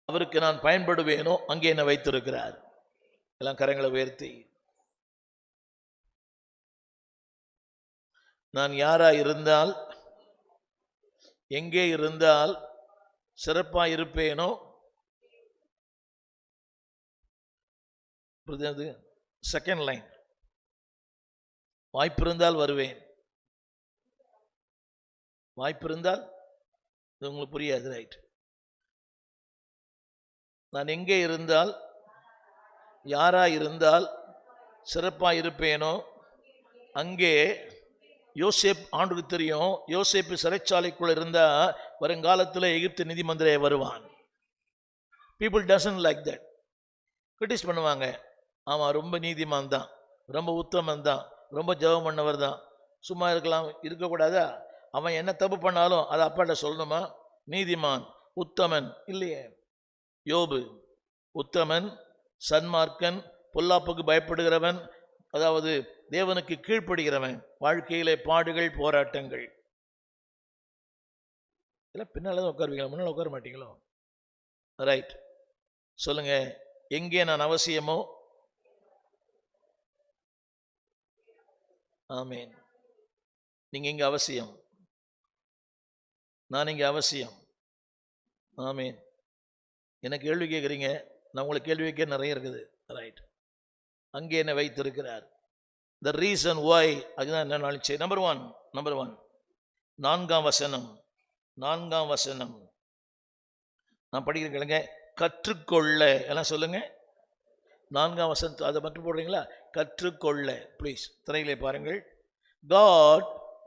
அவருக்கு நான் பயன்படுவேனோ அங்கே என்னை வைத்திருக்கிறார். எல்லாம் கரங்களை உயர்த்தி, நான் யாரா இருந்தால், எங்கே இருந்தால் சிறப்பா இருப்பேனோ, செகண்ட் லைன், வாய்ப்பிருந்தால் வருவேன். வாய்ப்பிருந்தால், இது உங்களுக்கு புரியாது, ரைட்? நான் எங்கே இருந்தால், யாரா இருந்தால் சிறப்பா இருப்பேனோ அங்கே யோசேப், ஆண்டுக்கு தெரியும் யோசேப்பு சிறைச்சாலைக்குள்ள இருந்தா வருங்காலத்தில் எகிப்து நிதி மந்திரி வருவான். பீப்புள் டசன்ட் லைக் தட், கிரிட்டிஸ் பண்ணுவாங்க. ஆமா, ரொம்ப நீதிமான் தான், ரொம்ப உத்தமன் தான், ரொம்ப ஜெபம் பண்ணவர் தான், சும்மா இருக்கலாம், இருக்கக்கூடாதா? அவன் என்ன தப்பு பண்ணாலும் அதை அப்பாட்ட சொல்லணுமா? நீதிமான், உத்தமன் இல்லையே. யோபு உத்தமன், சன்மார்க்கன், பொல்லாப்புக்கு பயப்படுகிறவன், அதாவது தேவனுக்கு கீழ்ப்படுகிறவன். வாழ்க்கையிலே பாடுகள், போராட்டங்கள். இதெல்லாம் பின்னால்தான் உட்காருவீங்களா, முன்னால் உட்கார மாட்டீங்களோ? ரைட், சொல்லுங்க. எங்கே நான் அவசியமோ, ஆமீன், நீங்க இங்க அவசியம், நான் இங்க அவசியம். ஆமீன். என்ன கேள்வி கேட்குறீங்க? நான் உங்களுக்கு கேள்வி கேட்க நிறைய இருக்குது. ரைட், அங்கே என்ன வைத்திருக்கிறார். The reason why, அதுதான் என்ன நாளிச்சு. நம்பர் ஒன், நான்காம் வசனம் நான் படிக்கிறேன் கேளுங்க. கற்றுக்கொள்ள, எல்லாம் சொல்லுங்க. 4ஆம் வசனம் அதை மட்டும் போடுறீங்களா? கற்றுக்கொள்ள, ப்ளீஸ். திரையிலே பாருங்கள். God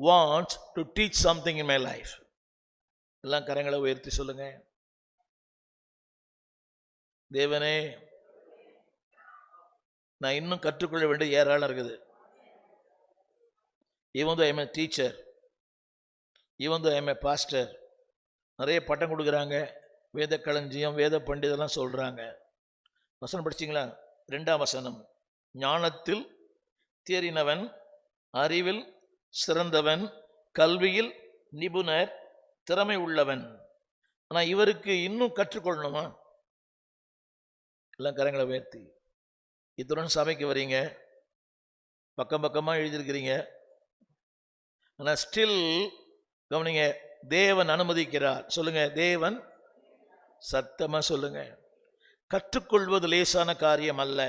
wants to teach something in my life. எல்லாம் கரங்களை உயர்த்தி சொல்லுங்க. தேவனே, நான் இன்னும் கற்றுக்கொள்ள வேண்டிய ஏராளம் இருக்குது. Even though I am a teacher, even though I am a pastor, நிறைய பட்டம் கொடுக்குறாங்க, வேத களஞ்சியம், வேத பண்டிதெல்லாம் சொல்றாங்க. வசனம் படிச்சிங்களா? 2ஆம் வசனம், ஞானத்தில் தேறினவன், அறிவில் சிறந்தவன், கல்வியில் நிபுணர், திறமை உள்ளவன். ஆனால் இவருக்கு இன்னும் கற்றுக்கொள்ளணுமா? எல்லாம் கரங்களை உயர்த்தி. இத்துடன் சபைக்கு வரீங்க, பக்கம் பக்கமாக எழுதியிருக்கிறீங்க, ஆனால் ஸ்டில் கவனிங்க, தேவன் அனுமதிக்கிறார். சொல்லுங்க, தேவன், சத்தமா சொல்லுங்க. கற்றுக்கொள்வது லேசான காரியம் அல்ல.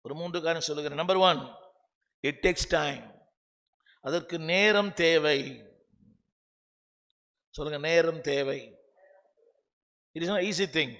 ஒரு 3 காரியம் சொல்லுகிறேன். Number 1, it takes time. அதற்கு நேரம் தேவை. சொல்லுங்க, நேரம் தேவை. It is not easy thing.